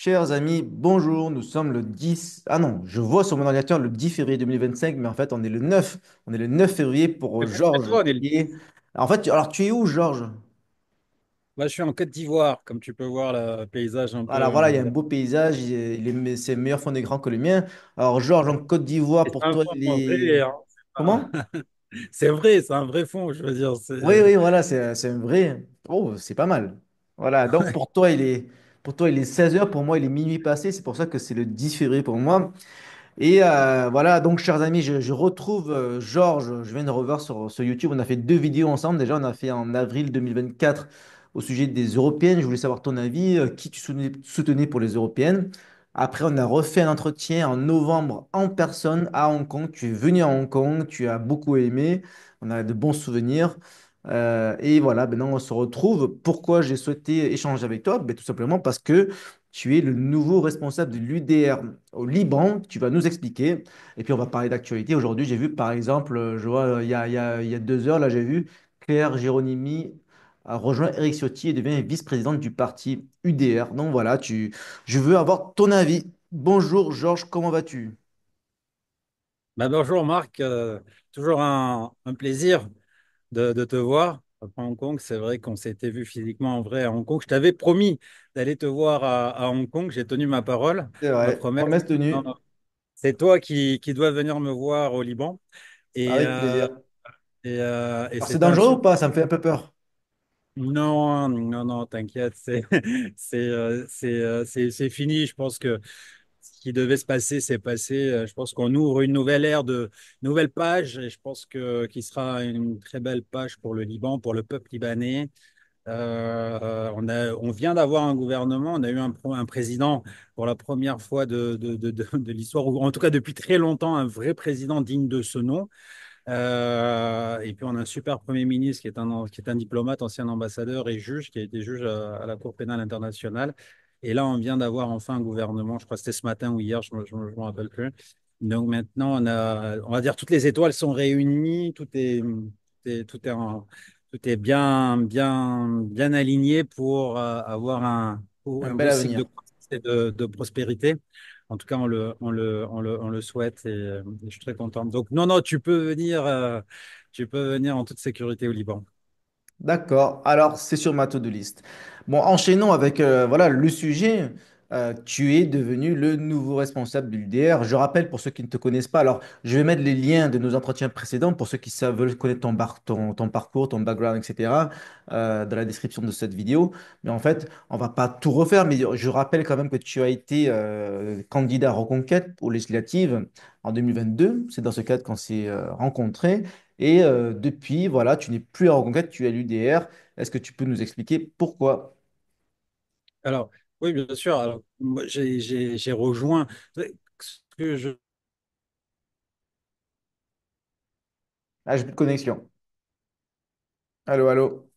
Chers amis, bonjour, nous sommes le 10... Ah non, je vois sur mon ordinateur le 10 février 2025, mais en fait on est le 9. On est le 9 février pour C'est Georges toi, Neil. qui est... En fait, alors tu es où, Georges? Moi, je suis en Côte d'Ivoire, comme tu peux voir le paysage un Voilà, peu voilà, il y a un bizarre. beau paysage, c'est meilleur fond d'écran que le mien. Alors Georges, en Côte d'Ivoire, C'est pour un toi, fond il en est... vrai, hein. Comment? C'est vrai, c'est un vrai fond, je veux dire. Oui, oui, voilà, c'est un vrai... Oh, c'est pas mal. Voilà, donc pour toi, Pour toi, il est 16 heures, pour moi, il est minuit passé, c'est pour ça que c'est le 10 février pour moi. Et voilà, donc chers amis, je retrouve Georges, je viens de revoir sur YouTube, on a fait deux vidéos ensemble, déjà on a fait en avril 2024 au sujet des européennes, je voulais savoir ton avis, qui tu soutenais pour les européennes. Après on a refait un entretien en novembre en personne à Hong Kong, tu es venu à Hong Kong, tu as beaucoup aimé, on a de bons souvenirs. Et voilà, maintenant on se retrouve. Pourquoi j'ai souhaité échanger avec toi? Ben, tout simplement parce que tu es le nouveau responsable de l'UDR au Liban. Tu vas nous expliquer. Et puis, on va parler d'actualité. Aujourd'hui, j'ai vu, par exemple, je vois, il y a 2 heures, là, j'ai vu Claire Géronimi a rejoint Eric Ciotti et devient vice-présidente du parti UDR. Donc voilà, je veux avoir ton avis. Bonjour Georges, comment vas-tu? Bah, bonjour Marc, toujours un plaisir de te voir après Hong Kong. C'est vrai qu'on s'était vu physiquement en vrai à Hong Kong. Je t'avais promis d'aller te voir à Hong Kong. J'ai tenu ma parole, C'est ma vrai, promesse. promesse Non, tenue, non. C'est toi qui dois venir me voir au Liban. Et, avec plaisir. et Alors, c'est c'est un dangereux ou super. pas? Ça me fait un peu peur. Non, non, non, t'inquiète, c'est fini. Je pense que ce qui devait se passer, c'est passé. Je pense qu'on ouvre une nouvelle ère nouvelle page, et je pense que qui sera une très belle page pour le Liban, pour le peuple libanais. On vient d'avoir un gouvernement, on a eu un président pour la première fois de l'histoire, ou en tout cas depuis très longtemps, un vrai président digne de ce nom. Et puis on a un super Premier ministre qui est un diplomate, ancien ambassadeur et juge, qui a été juge à la Cour pénale internationale. Et là, on vient d'avoir enfin un gouvernement, je crois que c'était ce matin ou hier, je me rappelle plus. Donc maintenant, on va dire, toutes les étoiles sont réunies, tout est bien aligné pour avoir Un un bel beau cycle de avenir. croissance et de prospérité. En tout cas, on le souhaite et je suis très content. Donc, non, non, tu peux venir en toute sécurité au Liban. D'accord. Alors, c'est sur ma to-do list. Bon, enchaînons avec voilà, le sujet. Tu es devenu le nouveau responsable de l'UDR. Je rappelle pour ceux qui ne te connaissent pas. Alors, je vais mettre les liens de nos entretiens précédents pour ceux qui veulent connaître ton parcours, ton background, etc. Dans la description de cette vidéo. Mais en fait, on va pas tout refaire. Mais je rappelle quand même que tu as été candidat à Reconquête aux législatives en 2022. C'est dans ce cadre qu'on s'est rencontrés. Et depuis, voilà, tu n'es plus à Reconquête, tu es à l'UDR. Est-ce que tu peux nous expliquer pourquoi? Alors, oui, bien sûr. Alors, moi, j'ai rejoint ce que je. Ah, j'ai plus de connexion. Allô, allô.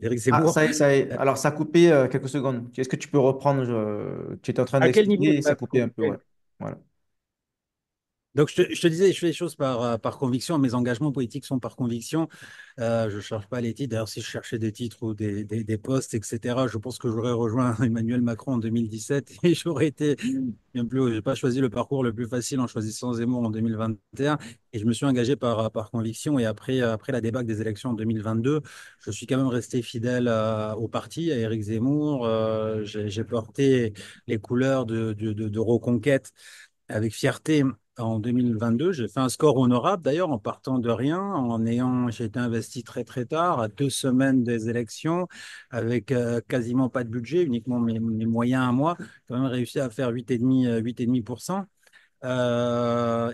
Éric Ah, Zemmour. ça y est, ça y est. Euh, Alors, ça a coupé quelques secondes. Est-ce que tu peux reprendre? Tu étais en train À quel niveau d'expliquer et ça ça a coupait un peu, ouais. coupé. Voilà. Donc, je te disais, je fais les choses par conviction. Mes engagements politiques sont par conviction. Je ne cherche pas les titres. D'ailleurs, si je cherchais des titres ou des postes, etc., je pense que j'aurais rejoint Emmanuel Macron en 2017 et j'aurais été bien plus haut. Je n'ai pas choisi le parcours le plus facile en choisissant Zemmour en 2021 et je me suis engagé par conviction. Et après la débâcle des élections en 2022, je suis quand même resté fidèle au parti, à Éric Zemmour. J'ai porté les couleurs de Reconquête avec fierté en 2022. J'ai fait un score honorable d'ailleurs en partant de rien, j'ai été investi très très tard, à 2 semaines des élections, avec quasiment pas de budget, uniquement mes moyens à moi, quand même réussi à faire 8,5%.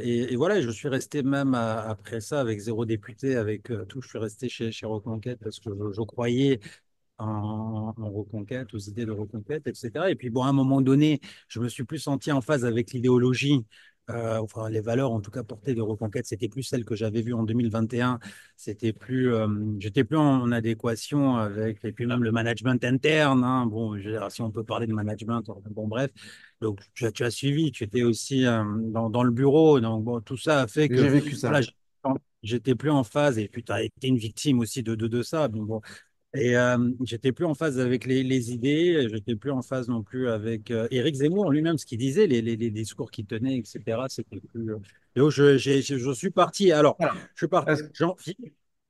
Et voilà, je suis resté même après ça avec zéro député, avec tout, je suis resté chez Reconquête parce que je croyais en reconquête, aux idées de reconquête, etc. Et puis, bon, à un moment donné, je me suis plus senti en phase avec l'idéologie, enfin, les valeurs, en tout cas, portées de reconquête. C'était plus celle que j'avais vue en 2021. J'étais plus en adéquation avec, et puis même le management interne, hein. Bon, je veux dire, si on peut parler de management, bon, bref. Donc, tu as suivi, tu étais aussi dans le bureau. Donc, bon, tout ça a fait J'ai que, vécu voilà, ça. j'étais plus en phase et puis tu as été une victime aussi de ça. Donc, bon, Et j'étais plus en phase avec les idées, j'étais plus en phase non plus avec Éric Zemmour lui-même, ce qu'il disait, les discours qu'il tenait, etc. C'était plus. Donc je suis parti. Alors, Alors, je suis parti. est-ce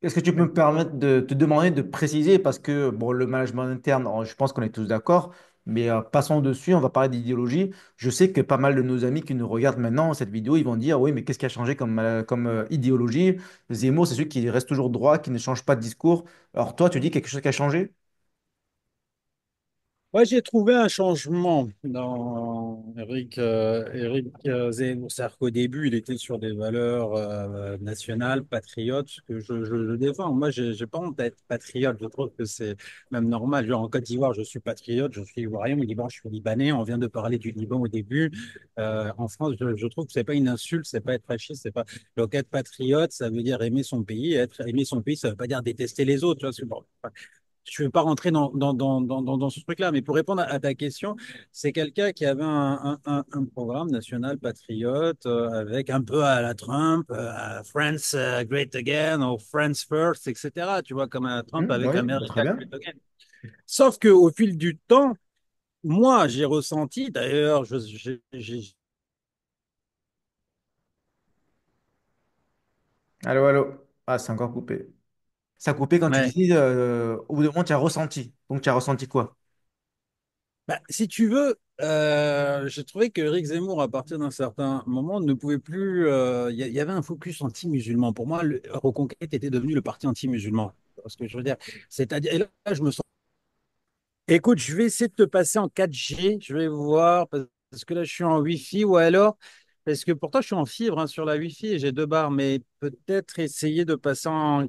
est-ce que tu peux me permettre de te demander de préciser, parce que bon, le management interne, je pense qu'on est tous d'accord, mais passons dessus, on va parler d'idéologie. Je sais que pas mal de nos amis qui nous regardent maintenant cette vidéo, ils vont dire, oui, mais qu'est-ce qui a changé comme idéologie? Zemmour, c'est celui qui reste toujours droit, qui ne change pas de discours. Alors toi, tu dis quelque chose qui a changé? Ouais, j'ai trouvé un changement dans Eric Zemmour. C'est-à-dire qu'au début, il était sur des valeurs nationales, patriotes, que je le défends. Moi, j'ai pas honte d'être patriote. Je trouve que c'est même normal. Genre, en Côte d'Ivoire, je suis patriote, je suis ivoirien. Au Liban, je suis libanais. On vient de parler du Liban au début. En France, je trouve que c'est pas une insulte, c'est pas être fasciste, c'est pas. Donc, être patriote, ça veut dire aimer son pays. Aimer son pays, ça veut pas dire détester les autres. Tu vois, bon, je ne veux pas rentrer dans ce truc-là, mais pour répondre à ta question, c'est quelqu'un qui avait un programme national patriote avec un peu à la Trump, France Great Again, ou France First, etc. Tu vois, comme un Trump avec Oui, bah, très America bien. Great Again. Sauf qu'au fil du temps, moi, j'ai ressenti, d'ailleurs, Allô, allô. Ah, c'est encore coupé. Ça a coupé quand tu ouais. disais, au bout d'un moment, tu as ressenti. Donc, tu as ressenti quoi? Bah, si tu veux, j'ai trouvé que Eric Zemmour, à partir d'un certain moment, ne pouvait plus. Il y avait un focus anti-musulman. Pour moi, Reconquête était devenu le parti anti-musulman. Ce que je veux dire, c'est-à-dire, et là, je me sens. Écoute, je vais essayer de te passer en 4G. Je vais voir parce que là, je suis en Wi-Fi ou alors. Parce que pourtant, je suis en fibre hein, sur la Wi-Fi et j'ai deux barres, mais peut-être essayer de passer en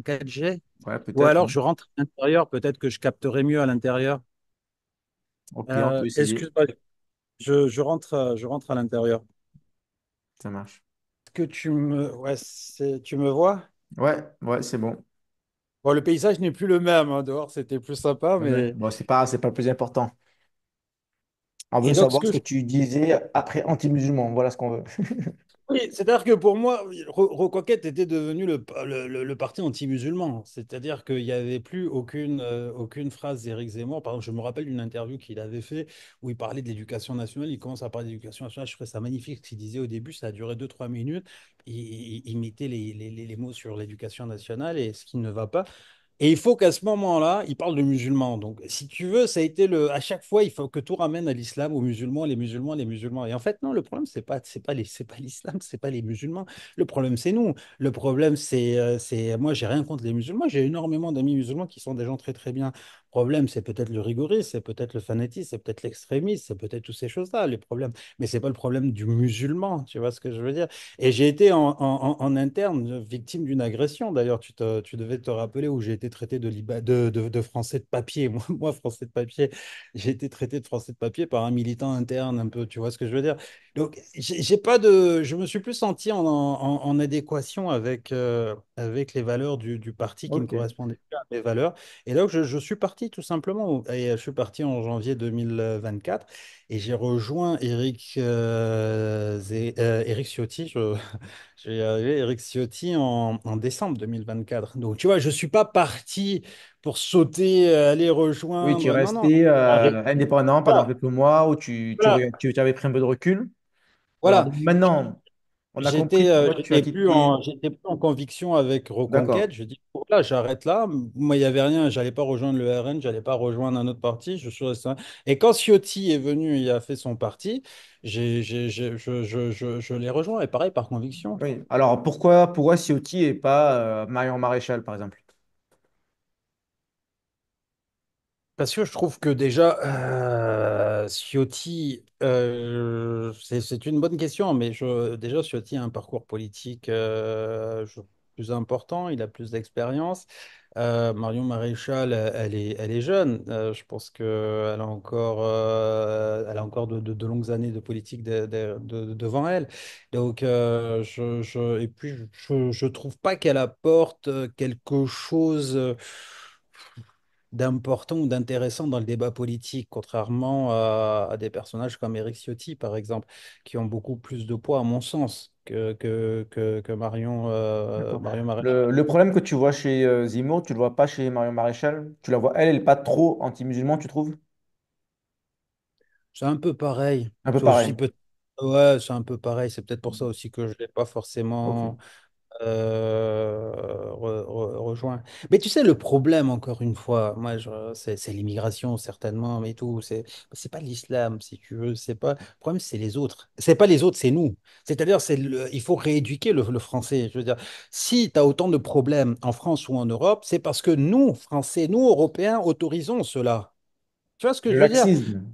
4G. Ouais, Ou peut-être, alors, hein. je rentre à l'intérieur. Peut-être que je capterai mieux à l'intérieur. Ok, on peut essayer. Excuse-moi, je rentre à l'intérieur. Ça marche. Est-ce que tu me vois? Ouais, ouais, c'est bon. Bon, le paysage n'est plus le même, hein. Dehors, c'était plus sympa, Ouais. mais. Bon, c'est pas le plus important. On veut Et donc, ce savoir que ce que tu disais après anti-musulman. Voilà ce qu'on veut. oui, c'est-à-dire que pour moi, Reconquête était devenu le parti anti-musulman. C'est-à-dire qu'il n'y avait plus aucune phrase d'Éric Zemmour. Par exemple, je me rappelle d'une interview qu'il avait fait où il parlait de l'éducation nationale. Il commence à parler d'éducation nationale. Je trouvais ça magnifique ce qu'il disait au début. Ça a duré 2, 3 minutes. Il mettait les mots sur l'éducation nationale et ce qui ne va pas. Et il faut qu'à ce moment-là, il parle de musulmans. Donc, si tu veux, ça a été à chaque fois, il faut que tout ramène à l'islam, aux musulmans, les musulmans, les musulmans. Et en fait, non, le problème, c'est pas l'islam, c'est pas les musulmans. Le problème, c'est nous. Le problème, moi, j'ai rien contre les musulmans. J'ai énormément d'amis musulmans qui sont des gens très, très bien. Le problème, c'est peut-être le rigorisme, c'est peut-être le fanatisme, c'est peut-être l'extrémisme, c'est peut-être toutes ces choses-là, les problèmes. Mais c'est pas le problème du musulman. Tu vois ce que je veux dire? Et j'ai été en interne victime d'une agression. D'ailleurs, tu devais te rappeler où j'ai été traité de français de papier. Français de papier, j'ai été traité de français de papier par un militant interne un peu. Tu vois ce que je veux dire? Donc, j'ai pas de, je me suis plus senti en adéquation avec les valeurs du parti qui ne Ok. correspondaient plus à mes valeurs. Et donc, je suis parti tout simplement. Et je suis parti en janvier 2024. Et j'ai rejoint Eric Ciotti, je vais y arriver, Eric Ciotti en décembre 2024. Donc, tu vois, je ne suis pas parti pour sauter, aller Oui, tu es rejoindre. Non, non. resté Arrête. indépendant pendant Voilà, quelques mois où tu, tu, voilà, rega- tu, tu avais pris un peu de recul. Alors, voilà. donc maintenant, on a compris J'étais que euh, toi, tu as j'étais plus quitté. en, j'étais plus en conviction avec D'accord. Reconquête. Je dis, oh là, j'arrête là. Moi, il n'y avait rien. J'allais pas rejoindre le RN, j'allais pas rejoindre un autre parti. Je suis resté. Et quand Ciotti est venu et a fait son parti, je l'ai rejoint. Et pareil, par conviction. Oui. Alors, pourquoi Ciotti et pas Marion Maréchal, par exemple? Parce que je trouve que déjà, Ciotti, c'est une bonne question, mais déjà, Ciotti a un parcours politique plus important, il a plus d'expérience. Marion Maréchal, elle est jeune. Je pense qu'elle a encore de longues années de politique devant elle. Donc, et puis, je trouve pas qu'elle apporte quelque chose d'important ou d'intéressant dans le débat politique, contrairement à des personnages comme Éric Ciotti, par exemple, qui ont beaucoup plus de poids, à mon sens. que Marion, D'accord. Marion Maréchal. Le problème que tu vois chez Zemmour, tu le vois pas chez Marion Maréchal. Tu la vois, elle est pas trop anti-musulman, tu trouves? C'est un peu pareil. Un peu C'est pareil. aussi peut Ouais, c'est un peu pareil. C'est peut-être pour ça aussi que je ne l'ai pas Ok. forcément rejoint. Mais tu sais, le problème, encore une fois, moi, c'est l'immigration, certainement, mais tout. C'est pas l'islam, si tu veux. C'est pas... Le problème, c'est les autres. C'est pas les autres, c'est nous. C'est-à-dire, il faut rééduquer le français. Je veux dire, si tu as autant de problèmes en France ou en Europe, c'est parce que nous, Français, nous, Européens, autorisons cela. Tu vois ce que Le je veux dire? laxisme.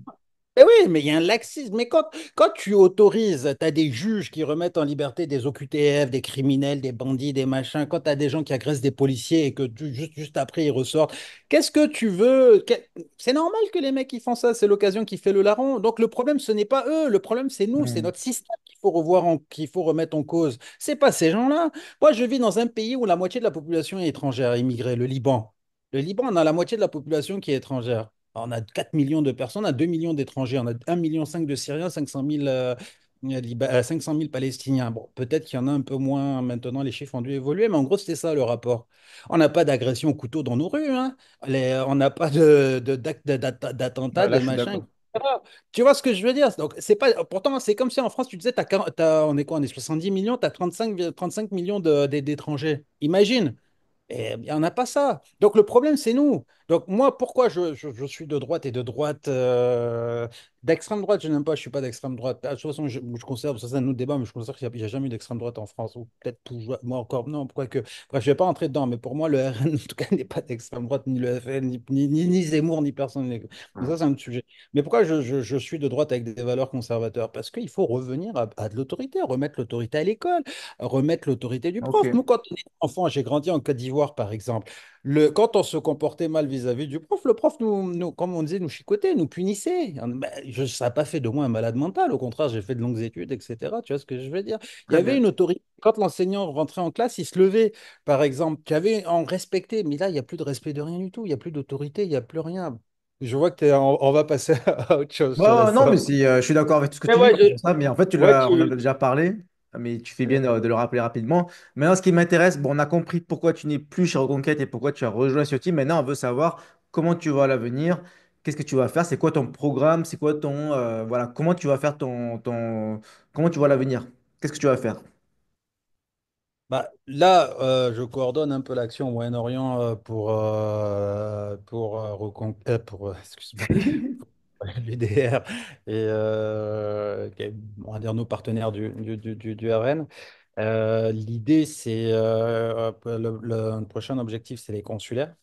Eh oui, mais il y a un laxisme. Mais quand tu autorises, tu as des juges qui remettent en liberté des OQTF, des criminels, des bandits, des machins, quand tu as des gens qui agressent des policiers et que juste après ils ressortent, qu'est-ce que tu veux? C'est normal que les mecs qui font ça, c'est l'occasion qui fait le larron. Donc le problème, ce n'est pas eux, le problème, c'est nous, c'est Hmm. notre système qu'il faut qu'il faut remettre en cause. C'est pas ces gens-là. Moi, je vis dans un pays où la moitié de la population est étrangère, immigrée, le Liban. Le Liban, on a la moitié de la population qui est étrangère. On a 4 millions de personnes, on a 2 millions d'étrangers, on a 1,5 million de Syriens, 500 000, 500 000 Palestiniens. Bon, peut-être qu'il y en a un peu moins maintenant, les chiffres ont dû évoluer, mais en gros, c'était ça le rapport. On n'a pas d'agression au couteau dans nos rues, hein. On n'a pas d'attentats, Là, de je suis machins, d'accord. etc. Tu vois ce que je veux dire? Donc, c'est pas, pourtant, c'est comme si en France, tu disais, on est quoi? On est 70 millions, tu as 35 millions d'étrangers. Imagine. Eh bien, on n'a pas ça. Donc le problème, c'est nous. Donc moi, pourquoi je suis de droite et de droite, d'extrême droite, je n'aime pas, je ne suis pas d'extrême droite. De toute façon, je considère, ça c'est un autre débat, mais je considère qu'il n'y a jamais eu d'extrême droite en France. Ou peut-être moi encore, non, quoique. Bref, je ne vais pas entrer dedans, mais pour moi, le RN, en tout cas, n'est pas d'extrême droite, ni le FN, ni Zemmour, ni personne. Mais ça, c'est un autre sujet. Mais pourquoi je suis de droite avec des valeurs conservateurs? Parce qu'il faut revenir à de l'autorité, remettre l'autorité à l'école, remettre l'autorité du prof. Ok. Nous, quand on était enfant, j'ai grandi en Côte d'Ivoire, par exemple. Quand on se comportait mal vis-à-vis du prof, le prof, comme on disait, nous chicotait, nous punissait. Ben, ça n'a pas fait de moi un malade mental. Au contraire, j'ai fait de longues études, etc. Tu vois ce que je veux dire? Il y Très avait bien. une autorité. Quand l'enseignant rentrait en classe, il se levait, par exemple. Tu avais en respecté. Mais là, il n'y a plus de respect de rien du tout. Il n'y a plus d'autorité, il n'y a plus rien. Je vois que on va passer à autre chose. Je te Bon, laisse non, mais ça. je suis d'accord avec tout ce que Mais tu dis, ouais, moi, c'est pour ça, mais en fait, ouais, on en a déjà parlé, mais tu fais bien de le rappeler rapidement. Maintenant, ce qui m'intéresse, bon, on a compris pourquoi tu n'es plus chez Reconquête et pourquoi tu as rejoint ce team. Maintenant, on veut savoir comment tu vas à l'avenir, qu'est-ce que tu vas faire, c'est quoi ton programme, c'est quoi voilà, comment tu vas faire comment tu vois l'avenir, qu'est-ce que tu vas faire? bah, là, je coordonne un peu l'action au Moyen-Orient excuse-moi, l'UDR et qui est, on va dire nos partenaires du RN. L'idée, c'est le prochain objectif, c'est les consulaires.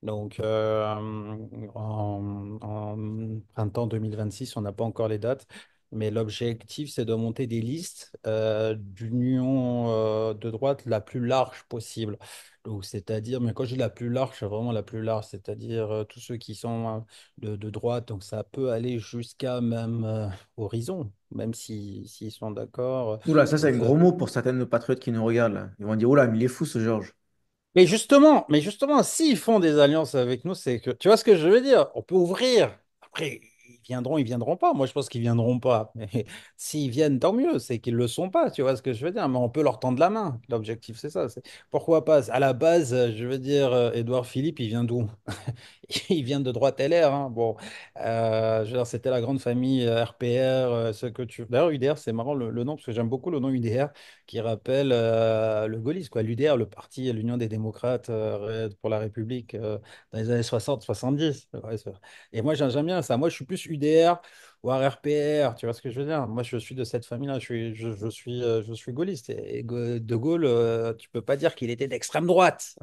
Donc, en printemps 2026, on n'a pas encore les dates, mais l'objectif, c'est de monter des listes d'union de droite la plus large possible. Donc, c'est-à-dire, mais quand je dis la plus large, c'est vraiment la plus large, c'est-à-dire tous ceux qui sont de droite, donc ça peut aller jusqu'à même Horizon, même s'ils sont d'accord Oula, ça, c'est pour un faire. gros mot pour certains de nos patriotes qui nous regardent, là. Ils vont dire, oula, mais il est fou, ce Georges. Mais justement, s'ils font des alliances avec nous, c'est que, tu vois ce que je veux dire? On peut ouvrir. Après, ils viendront pas. Moi, je pense qu'ils viendront pas. Mais s'ils viennent, tant mieux. C'est qu'ils le sont pas. Tu vois ce que je veux dire? Mais on peut leur tendre la main. L'objectif, c'est ça. Pourquoi pas? À la base, je veux dire, Édouard Philippe, il vient d'où? Il vient de droite LR, hein. Bon, je veux dire, c'était la grande famille RPR, ce que tu. D'ailleurs, UDR, c'est marrant le nom, parce que j'aime beaucoup le nom UDR, qui rappelle le gaullisme, quoi. L'UDR, le parti, l'Union des démocrates pour la République, dans les années 60-70. Ouais, et moi, j'aime bien ça. Moi, je suis plus UDR, voire RPR, tu vois ce que je veux dire? Moi, je suis de cette famille-là, je suis gaulliste. Et De Gaulle, tu peux pas dire qu'il était d'extrême droite.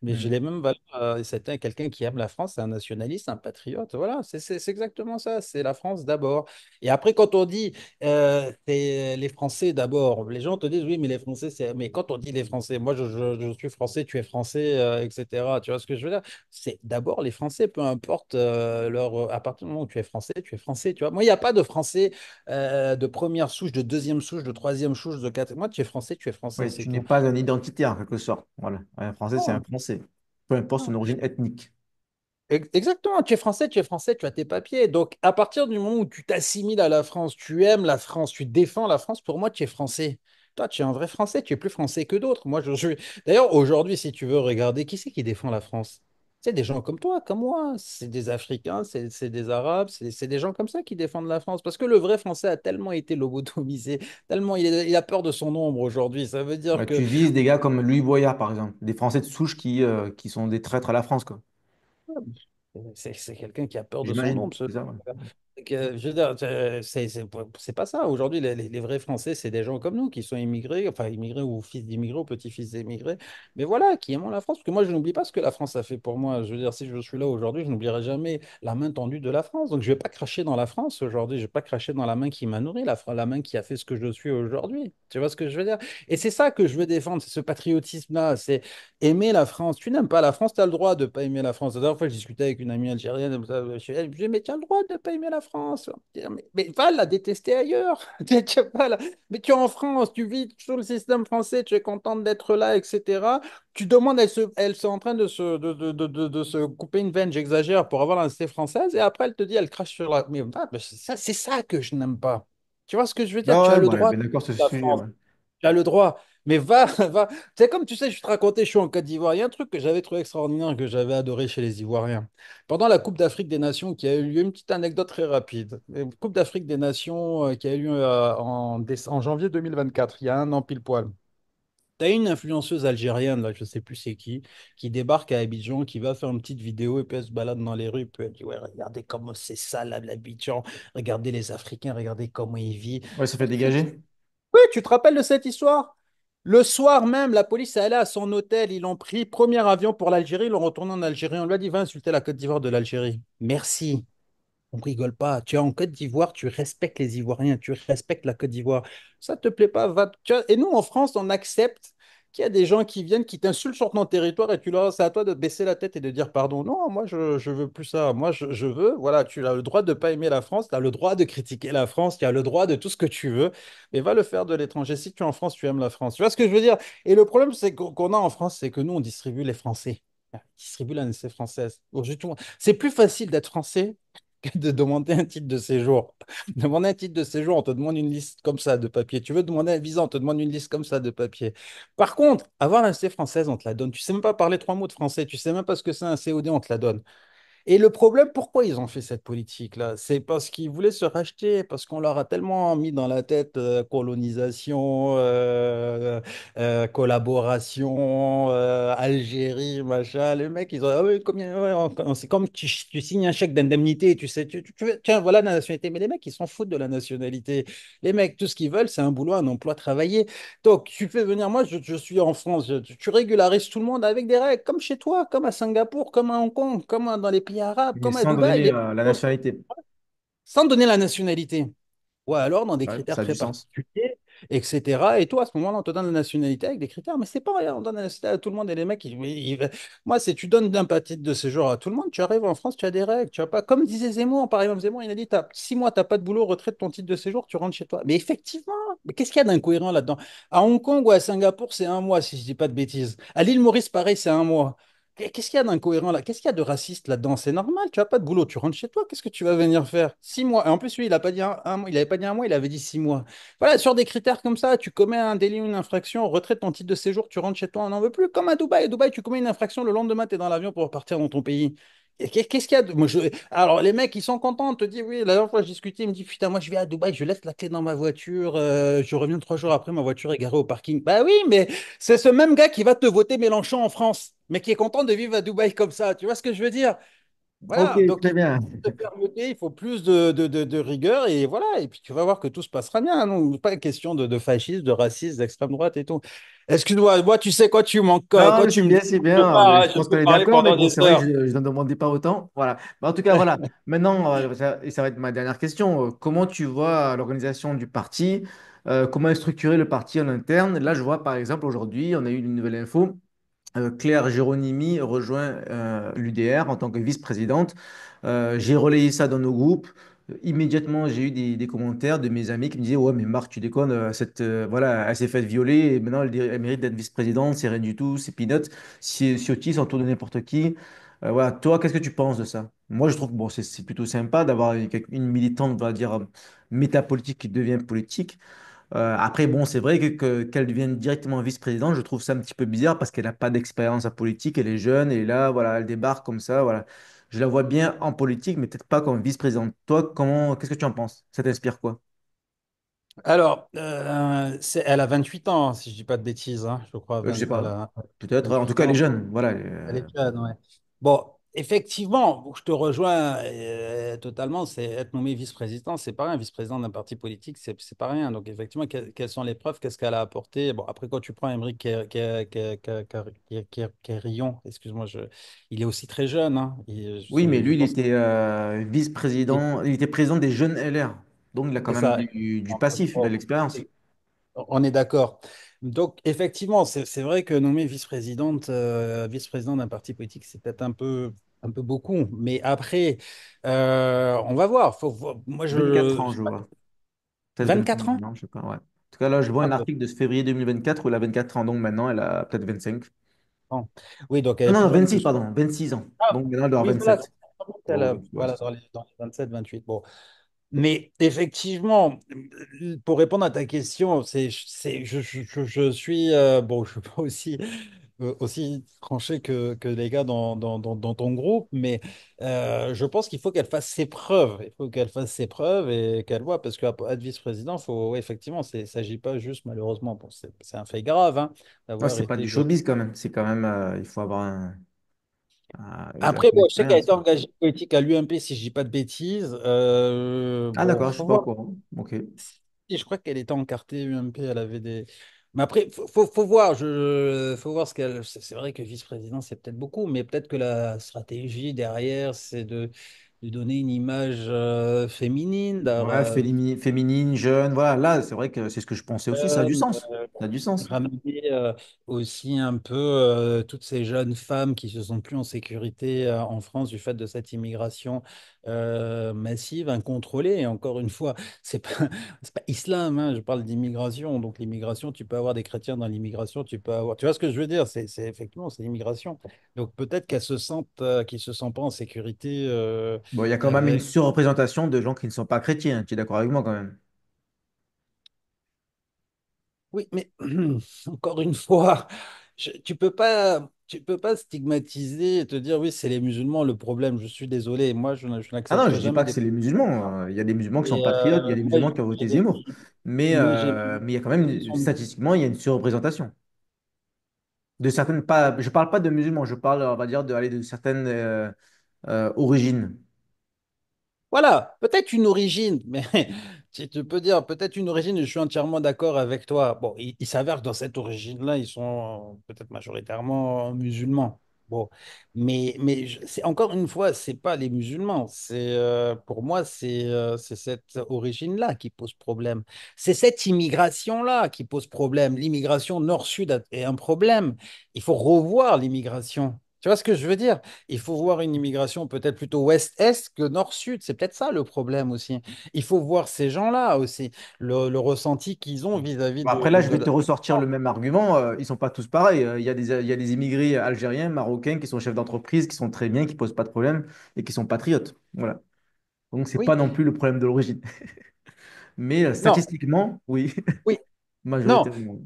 Mais j'ai Hmm. les mêmes valeurs. C'était quelqu'un qui aime la France, c'est un nationaliste, un patriote. Voilà, c'est exactement ça. C'est la France d'abord. Et après, quand on dit c'est les Français d'abord, les gens te disent oui, mais les Français, c'est. Mais quand on dit les Français, moi je suis français, tu es français, etc. Tu vois ce que je veux dire? C'est d'abord les Français, peu importe leur. À partir du moment où tu es français, tu es français. Tu vois? Moi, il n'y a pas de Français de première souche, de deuxième souche, de troisième souche, de quatrième. Moi, tu es français, Oui, c'est tu n'es tout. pas un identitaire, en quelque sorte. Voilà. Un Français, c'est un Non, Français, peu importe son non. origine ethnique. Exactement, tu es français, tu as tes papiers. Donc, à partir du moment où tu t'assimiles à la France, tu aimes la France, tu défends la France, pour moi, tu es français. Toi, tu es un vrai Français, tu es plus français que d'autres. D'ailleurs, aujourd'hui, si tu veux regarder, qui c'est qui défend la France? C'est des gens comme toi, comme moi. C'est des Africains, c'est des Arabes, c'est des gens comme ça qui défendent la France. Parce que le vrai Français a tellement été lobotomisé, tellement il a peur de son ombre aujourd'hui. Ça veut dire Bah, que tu vises des gars comme Louis Boyard, par exemple, des Français de souche qui sont des traîtres à la France, quoi. c'est quelqu'un qui a peur de son J'imagine, ombre. c'est ça, ouais. Je veux dire, c'est pas ça. Aujourd'hui, les vrais Français, c'est des gens comme nous qui sont immigrés, enfin immigrés ou fils d'immigrés ou petits-fils d'immigrés. Mais voilà, qui aiment la France. Parce que moi, je n'oublie pas ce que la France a fait pour moi. Je veux dire, si je suis là aujourd'hui, je n'oublierai jamais la main tendue de la France. Donc, je vais pas cracher dans la France aujourd'hui. Je vais pas cracher dans la main qui m'a nourri, la main qui a fait ce que je suis aujourd'hui. Tu vois ce que je veux dire? Et c'est ça que je veux défendre, c'est ce patriotisme-là. C'est aimer la France. Tu n'aimes pas la France, tu as le droit de ne pas aimer la France. La dernière fois, je discutais avec une amie algérienne, comme ça, je lui ai dit, mais tu as le droit de ne pas aimer la France. Mais va la détester ailleurs. Tu as pas Mais tu es en France, tu vis sur le système français, tu es contente d'être là, etc. Tu demandes, elle sont en train de se couper une veine, j'exagère, pour avoir la nationalité française, et après, elle te dit, elle crache sur la. Mais va, c'est ça que je n'aime pas. Tu vois ce que je veux dire? Ah Tu as ouais, le bon, droit de ben d'accord sur ce la sujet, France. ouais. Tu as le droit. Mais va, va. C'est comme tu sais, je te racontais, je suis en Côte d'Ivoire. Il y a un truc que j'avais trouvé extraordinaire, que j'avais adoré chez les Ivoiriens. Pendant la Coupe d'Afrique des Nations qui a eu lieu, une petite anecdote très rapide. Coupe d'Afrique des Nations qui a eu lieu en janvier 2024, il y a un an pile poil. Tu as une influenceuse algérienne, là, je sais plus c'est qui débarque à Abidjan, qui va faire une petite vidéo et puis elle se balade dans les rues. Puis elle dit, ouais, regardez comment c'est ça, là, l'Abidjan. Regardez les Africains, regardez comment ils vivent. Ouais, ça fait dégager. Oui, tu te rappelles de cette histoire? Le soir même, la police est allée à son hôtel, ils l'ont pris, premier avion pour l'Algérie, ils l'ont retourné en Algérie. On lui a dit, va insulter la Côte d'Ivoire de l'Algérie. Merci. On rigole pas. Tu es en Côte d'Ivoire, tu respectes les Ivoiriens, tu respectes la Côte d'Ivoire. Ça te plaît pas, va. Et nous, en France, on accepte qu'il y a des gens qui viennent, qui t'insultent sur ton territoire et c'est à toi de baisser la tête et de dire pardon. Non, moi, je veux plus ça. Moi, je veux, voilà, tu as le droit de pas aimer la France, tu as le droit de critiquer la France, tu as le droit de tout ce que tu veux, mais va le faire de l'étranger. Si tu es en France, tu aimes la France. Tu vois ce que je veux dire? Et le problème, c'est qu'on a en France, c'est que nous, on distribue les Français. On distribue la nationalité française. C'est plus facile d'être français que de demander un titre de séjour. Demander un titre de séjour, on te demande une liste comme ça de papier. Tu veux demander un visa, on te demande une liste comme ça de papier. Par contre, avoir la nationalité française, on te la donne. Tu sais même pas parler trois mots de français, tu sais même pas ce que c'est un COD, on te la donne. Et le problème, pourquoi ils ont fait cette politique-là? C'est parce qu'ils voulaient se racheter, parce qu'on leur a tellement mis dans la tête colonisation, collaboration, Algérie, machin. Les mecs, ils ont, ah oui, combien, ouais, c'est comme tu signes un chèque d'indemnité, tu sais, tiens, voilà la nationalité. Mais les mecs, ils s'en foutent de la nationalité. Les mecs, tout ce qu'ils veulent, c'est un boulot, un emploi, travailler. Donc, tu fais venir, moi, je suis en France, tu régularises tout le monde avec des règles, comme chez toi, comme à Singapour, comme à Hong Kong, dans les pays arabes, Mais comme à sans Dubaï, donner la nationalité. sans donner la nationalité. Ou alors dans des Ouais, critères ça a du très sens. particuliers, etc. Et toi, à ce moment-là, on te donne la nationalité avec des critères, mais c'est pas rien, on donne la nationalité à tout le monde et les mecs, moi, c'est tu donnes d'un titre de séjour à tout le monde, tu arrives en France, tu as des règles, tu as pas, comme disait Zemmour, par exemple, Zemmour, il a dit, t'as 6 mois, t'as pas de boulot, retrait de ton titre de séjour, tu rentres chez toi. Mais effectivement, mais qu'est-ce qu'il y a d'incohérent là-dedans? À Hong Kong ou à Singapour, c'est un mois, si je dis pas de bêtises. À l'île Maurice, pareil, c'est un mois. Qu'est-ce qu'il y a d'incohérent là? Qu'est-ce qu'il y a de raciste là-dedans? C'est normal, tu n'as pas de boulot, tu rentres chez toi, qu'est-ce que tu vas venir faire? 6 mois. Et en plus, lui, il a pas dit il avait pas dit un mois, il avait dit 6 mois. Voilà, sur des critères comme ça, tu commets un délit ou une infraction, retrait de ton titre de séjour, tu rentres chez toi, on n'en veut plus. Comme à Dubaï. À Dubaï, tu commets une infraction, le lendemain, tu es dans l'avion pour repartir dans ton pays. Et qu'est-ce qu'il y a de... Alors, les mecs, ils sont contents, on te dit, oui, la dernière fois, je discutais, il me dit, putain, moi, je vais à Dubaï, je laisse la clé dans ma voiture, je reviens 3 jours après, ma voiture est garée au parking. Bah oui, mais c'est ce même gars qui va te voter Mélenchon en France, mais qui est content de vivre à Dubaï comme ça. Tu vois ce que je veux dire? Ok, Voilà, donc très il faut bien. plus de fermeté, il faut plus de rigueur, et voilà, et puis tu vas voir que tout se passera bien. Non, pas question de fascisme, de racisme, d'extrême droite et tout. Excuse-moi, moi, tu sais, Non, quand mais tu c'est me dis, bien, c'est je bien. pars, hein, Je je pense qu'on peux est parler d'accord, mais pendant bon, des c'est vrai que heures. je n'en demandais pas autant. Voilà. Mais en tout cas, voilà. Maintenant, et ça va être ma dernière question. Comment tu vois l'organisation du parti? Comment est structuré le parti en interne? Là, je vois, par exemple, aujourd'hui, on a eu une nouvelle info. Claire Géronimi rejoint l'UDR en tant que vice-présidente. J'ai relayé ça dans nos groupes. Immédiatement, j'ai eu des commentaires de mes amis qui me disaient: Ouais, mais Marc, tu déconnes, voilà, elle s'est faite violer et maintenant elle mérite d'être vice-présidente, c'est rien du tout, c'est peanuts. Si Otis s'entoure de n'importe qui. Voilà, toi, qu'est-ce que tu penses de ça? Moi, je trouve que bon, c'est plutôt sympa d'avoir une militante, on va dire, métapolitique qui devient politique. Après, bon, c'est vrai qu'elle devienne directement vice-présidente, je trouve ça un petit peu bizarre parce qu'elle n'a pas d'expérience en politique, elle est jeune et là, voilà, elle débarque comme ça, voilà. Je la vois bien en politique, mais peut-être pas comme vice-présidente. Toi, qu'est-ce que tu en penses? Ça t'inspire quoi? Alors, elle a 28 ans, hein, si je dis pas de bêtises, hein, je crois. Je sais Elle pas. a Peut-être. En tout 28 cas, elle est ans. jeune. Voilà. Elle est jeune, ouais. Bon, effectivement, je te rejoins totalement. C'est être nommé vice-président, c'est pas rien. Vice-président d'un parti politique, c'est pas rien. Donc, effectivement, quelles sont les preuves? Qu'est-ce qu'elle a apporté? Bon, après, quand tu prends Émeric Kerrion, excuse-moi, il est aussi très jeune, hein. Oui, mais Je lui, il pense était vice-président. Il était président des jeunes LR. Donc, il a quand c'est même ça. du passif, de l'expérience. On est d'accord. Donc, effectivement, c'est vrai que nommer vice-président d'un parti politique, c'est peut-être un peu beaucoup. Mais après, on va voir. Moi, 24 ans, je vois. Peut-être 25 24 ans? maintenant, je sais pas. Ouais. En tout cas, là, je vois Ah, un article de ce février 2024 où elle a 24 ans. Donc, maintenant, elle a peut-être 25. bon. Oui, donc elle Ah est non, plus non, jeune que 26, ce pardon. 26 ans. Ah, Donc, maintenant, elle doit avoir oui, voilà, 27. Ouais, voilà, c'est ça. dans les 27, 28. Bon. Mais effectivement, pour répondre à ta question, je suis, bon, je suis pas aussi tranché que les gars dans ton groupe, mais je pense qu'il faut qu'elle fasse ses preuves. Il faut qu'elle fasse ses preuves et qu'elle voit, parce qu'être vice-président, faut, ouais, effectivement, il ne s'agit pas juste, malheureusement, bon, c'est un fait grave, hein, Ouais, d'avoir c'est pas été du de. showbiz quand même. C'est quand même, il faut avoir Après, une bon, je sais qu'elle a expérience. été engagée politique à l'UMP, si je dis pas de bêtises. Ah, Bon, d'accord, je suis faut pas au voir. courant. Ok. Et je crois qu'elle était encartée UMP, elle avait des. Mais après, faut voir. Faut voir ce qu'elle. C'est vrai que vice-président, c'est peut-être beaucoup, mais peut-être que la stratégie derrière, c'est de donner une image féminine, Ouais, féminine, jeune, voilà. Là, c'est vrai que c'est ce que je pensais aussi. Ça a du sens. Ça a du sens. ramener aussi un peu toutes ces jeunes femmes qui se sentent plus en sécurité en France du fait de cette immigration massive, incontrôlée. Et encore une fois, c'est pas, c'est pas islam, hein, je parle d'immigration. Donc l'immigration, tu peux avoir des chrétiens dans l'immigration, tu peux avoir. Tu vois ce que je veux dire? Effectivement, c'est l'immigration. Donc peut-être qu'ils se sentent pas en sécurité Bon, il y a quand même une avec. surreprésentation de gens qui ne sont pas chrétiens. Tu es d'accord avec moi quand même? Oui, mais encore une fois, tu peux pas stigmatiser et te dire oui, c'est les musulmans le problème. Je suis désolé, moi je Ah non, je n'accepterai dis pas jamais que des c'est les musulmans. musulmans. Il y a des musulmans qui sont Et patriotes, il y a des moi, musulmans qui ont voté Zemmour. Mais il y a quand ils même, sont statistiquement, il y a une surreprésentation. De certaines, pas, je parle pas de musulmans, je parle, on va dire, de certaines origines. voilà, peut-être une origine, mais si tu peux dire peut-être une origine, je suis entièrement d'accord avec toi. Bon, il s'avère que dans cette origine-là, ils sont peut-être majoritairement musulmans. Bon, c'est encore une fois, c'est pas les musulmans. Pour moi, c'est cette origine-là qui pose problème. C'est cette immigration-là qui pose problème. L'immigration nord-sud est un problème. Il faut revoir l'immigration. Tu vois ce que je veux dire? Il faut voir une immigration peut-être plutôt ouest-est que nord-sud. C'est peut-être ça le problème aussi. Il faut voir ces gens-là aussi, le ressenti qu'ils ont vis-à-vis Bon, après là, je de vais la. te ressortir le même argument. Ils sont pas tous pareils. Il y a des immigrés algériens, marocains qui sont chefs d'entreprise, qui sont très bien, qui posent pas de problème et qui sont patriotes. Voilà. Donc c'est Oui, pas non plus le problème de l'origine. Mais non, statistiquement, oui, oui, non, majoritairement.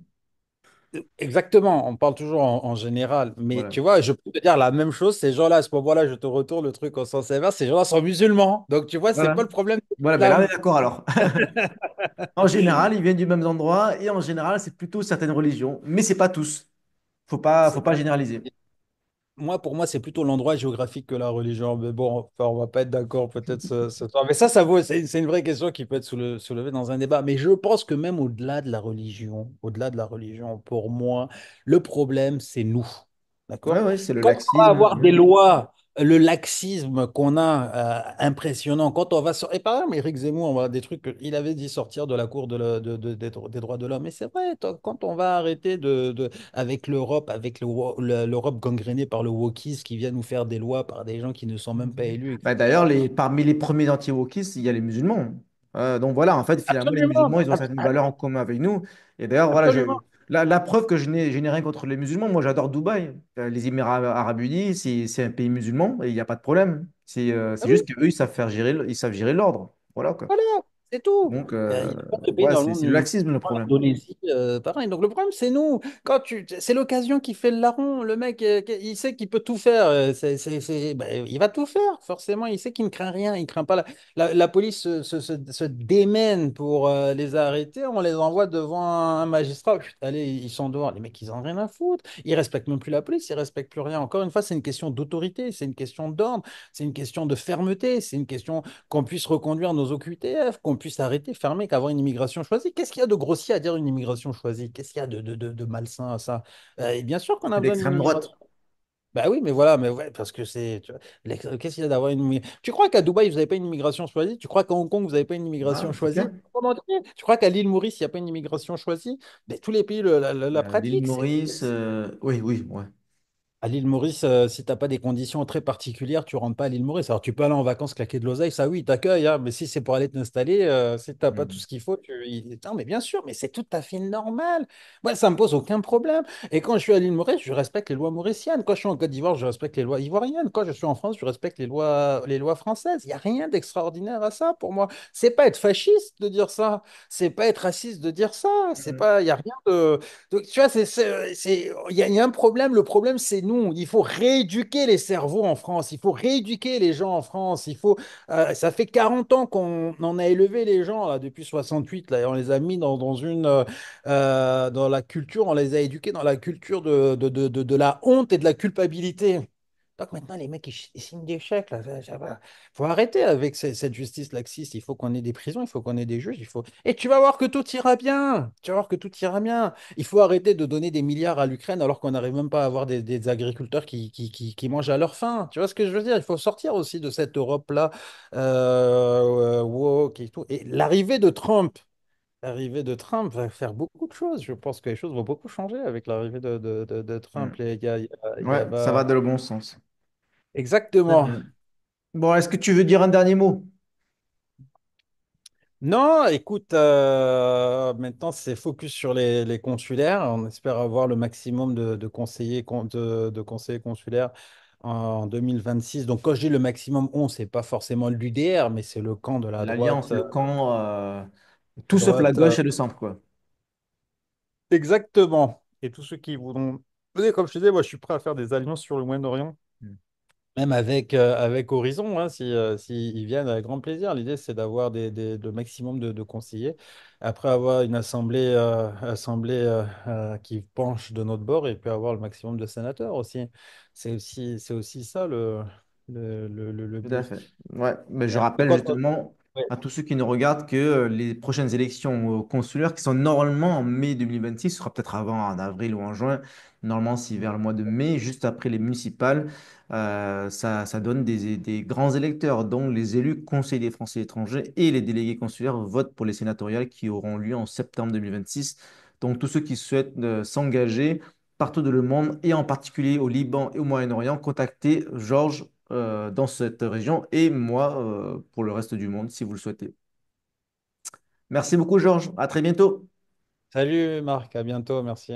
exactement. On parle toujours en général. Mais Voilà. tu vois, je peux te dire la même chose. Ces gens-là, à ce moment-là, je te retourne le truc en sens inverse. Ces gens-là sont musulmans. Donc tu vois, c'est Voilà. pas le problème de Voilà, ben là, on est l'islam. d'accord alors. En général, ils viennent du même endroit et en général, c'est plutôt certaines religions, mais c'est pas tous. Faut C'est pas pas. généraliser. Pour moi, c'est plutôt l'endroit géographique que la religion. Mais bon, enfin, on va pas être d'accord peut-être ce soir. Mais ça vaut, c'est une vraie question qui peut être soulevée dans un débat. Mais je pense que même au-delà de la religion, pour moi, le problème, c'est nous. Ouais, D'accord? ouais, c'est le Quand on va laxisme. avoir Ouais. des lois, le laxisme qu'on a impressionnant, quand on va sortir, et par exemple, Éric Zemmour, on va des trucs qu'il avait dit sortir de la Cour des droits de l'homme. Mais c'est vrai, quand on va arrêter avec l'Europe, avec l'Europe gangrénée par le wokisme qui vient nous faire des lois par des gens qui ne sont même pas élus, Bah, etc. d'ailleurs, parmi les premiers anti-wokistes, il y a les musulmans. Donc voilà, en fait, finalement, les Absolument, musulmans, ils ont certaines valeurs en commun avec nous. Et d'ailleurs, voilà, absolument. la preuve que je n'ai rien contre les musulmans. Moi, j'adore Dubaï. Les Émirats arabes unis, c'est un pays musulman et il n'y a pas de problème. C'est Ah juste oui, qu'eux, ils savent gérer l'ordre. Voilà, quoi. voilà. C'est tout. Donc, Il y a pas de pays ouais, dans le c'est monde, le laxisme le problème. l'Indonésie, pareil. Donc le problème, c'est nous. C'est l'occasion qui fait le larron. Le mec, il sait qu'il peut tout faire. Ben, il va tout faire, forcément. Il sait qu'il ne craint rien. Il craint pas la police se démène pour les arrêter. On les envoie devant un magistrat. Chut, allez, ils sont dehors. Les mecs, ils ont rien à foutre. Ils respectent même plus la police. Ils respectent plus rien. Encore une fois, c'est une question d'autorité. C'est une question d'ordre. C'est une question de fermeté. C'est une question qu'on puisse reconduire nos OQTF, qu'on puisse arrêter, fermer, qu'avoir une immigration choisie. Qu'est-ce qu'il y a de grossier à dire une immigration choisie? Qu'est-ce qu'il y a de malsain à ça? Et bien sûr qu'on a C'est besoin d'une l'extrême immigration. droite. Bah oui, mais voilà, mais ouais, parce que c'est. Tu vois, qu'est-ce qu'il y a d'avoir une immigration? Tu crois qu'à Dubaï, vous n'avez pas une immigration choisie? Tu crois qu'à Hong Kong, vous n'avez pas une Ah, immigration c'est choisie? clair. Tu crois qu'à l'île Maurice, il n'y a pas une immigration choisie? Mais tous les pays la L'île pratiquent. Maurice, oui, oui, ouais. À l'île Maurice, si tu n'as pas des conditions très particulières, tu rentres pas à l'île Maurice. Alors, tu peux aller en vacances claquer de l'oseille, ça oui, ils t'accueillent, hein, mais si c'est pour aller t'installer, si tu n'as pas tout Mm. ce qu'il faut, non, mais bien sûr, mais c'est tout à fait normal. Moi, ça me pose aucun problème. Et quand je suis à l'île Maurice, je respecte les lois mauriciennes. Quand je suis en Côte d'Ivoire, je respecte les lois ivoiriennes. Quand je suis en France, je respecte les lois françaises. Il n'y a rien d'extraordinaire à ça pour moi. C'est pas être fasciste de dire ça. C'est pas être raciste de dire ça. C'est Mm. pas, il y a rien de. Donc, tu vois, il y a un problème. Le problème, c'est nous. Il faut rééduquer les cerveaux en France. Il faut rééduquer les gens en France. Ça fait 40 ans qu'on en a élevé les gens, là, depuis 68, là, et on les a mis dans la culture, on les a éduqués dans la culture de la honte et de la culpabilité. Donc maintenant, les mecs, ils signent des chèques, là. Ça va. Faut arrêter avec cette justice laxiste. Il faut qu'on ait des prisons, il faut qu'on ait des juges, il faut. Et tu vas voir que tout ira bien. Tu vas voir que tout ira bien. Il faut arrêter de donner des milliards à l'Ukraine alors qu'on n'arrive même pas à avoir des agriculteurs qui mangent à leur faim. Tu vois ce que je veux dire? Il faut sortir aussi de cette Europe-là, woke et tout. Et l'arrivée de Trump va faire beaucoup de choses. Je pense que les choses vont beaucoup changer avec l'arrivée de Trump. Mm. Il y Ouais, ça va... va dans le bon sens. Très Exactement. bien. Bon, est-ce que tu veux dire un dernier mot? Non, écoute, maintenant c'est focus sur les consulaires. On espère avoir le maximum de conseillers consulaires en 2026. Donc quand je dis le maximum, c'est pas forcément l'UDR, mais c'est le camp de la L'Alliance, droite, le camp, la tout sauf la droite, gauche et le centre, quoi. exactement. Et tous ceux qui voudront, comme je te disais, moi je suis prêt à faire des alliances sur le Moyen-Orient. Mm. Même avec Horizon, hein, si ils viennent avec grand plaisir. L'idée, c'est d'avoir le maximum de conseillers. Après avoir une assemblée qui penche de notre bord et puis avoir le maximum de sénateurs aussi. C'est aussi ça le Tout à but. fait. Ouais, mais Et je après, rappelle justement ouais. à tous ceux qui nous regardent que les prochaines élections consulaires, qui sont normalement en mai 2026, ce sera peut-être avant, en avril ou en juin, normalement c'est vers le mois de mai, juste après les municipales, ça donne des grands électeurs, donc les élus conseillers des Français étrangers et les délégués consulaires votent pour les sénatoriales qui auront lieu en septembre 2026. Donc tous ceux qui souhaitent s'engager partout dans le monde et en particulier au Liban et au Moyen-Orient, contactez Georges dans cette région et moi pour le reste du monde si vous le souhaitez. Merci beaucoup Georges, à très bientôt. Salut Marc, à bientôt, merci.